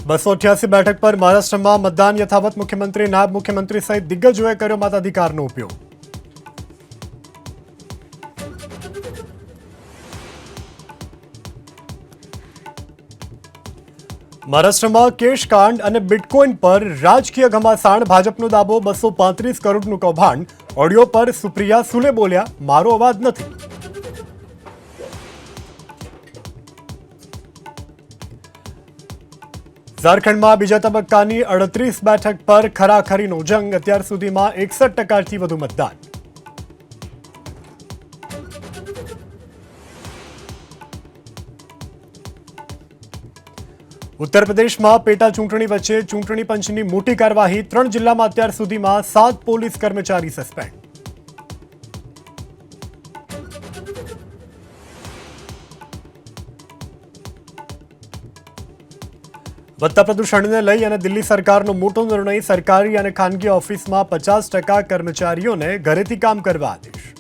288 બેઠક પર મહારાષ્ટ્રમાં મતદાન યથાવત. મુખ્યમંત્રી, નાયબ મુખ્યમંત્રી સહિત દિગ્ગજોએ કર્યો મતાધિકારનો ઉપયોગ. મહારાષ્ટ્રમાં કેશકાંડ અને બિટકોઇન પર રાજકીય ઘમાસાણ. ભાજપનો દાવો 235 કરોડનું કૌભાંડ. ઓડિયો પર સુપ્રિયા સુલે બોલ્યા, મારો અવાજ નથી. ઝારખંડમાં બીજા તબક્કાની 38 બેઠક પર ખરાખરીનો જંગ. અત્યાર સુધીમાં 61%થી વધુ મતદાન. ઉત્તર પ્રદેશમાં પેટા ચૂંટણી વચ્ચે ચૂંટણી પંચની મોટી કાર્યવાહી. 3 જિલ્લામાં અત્યાર સુધીમાં 7 પોલીસ કર્મચારી સસ્પેન્ડ. વધતા પ્રદૂષણને લઈ અને દિલ્હી સરકારનો મોટો નિર્ણય. સરકારી અને ખાનગી ઓફિસમાં 50% કર્મચારીઓને ઘરેથી કામ કરવા આદેશ.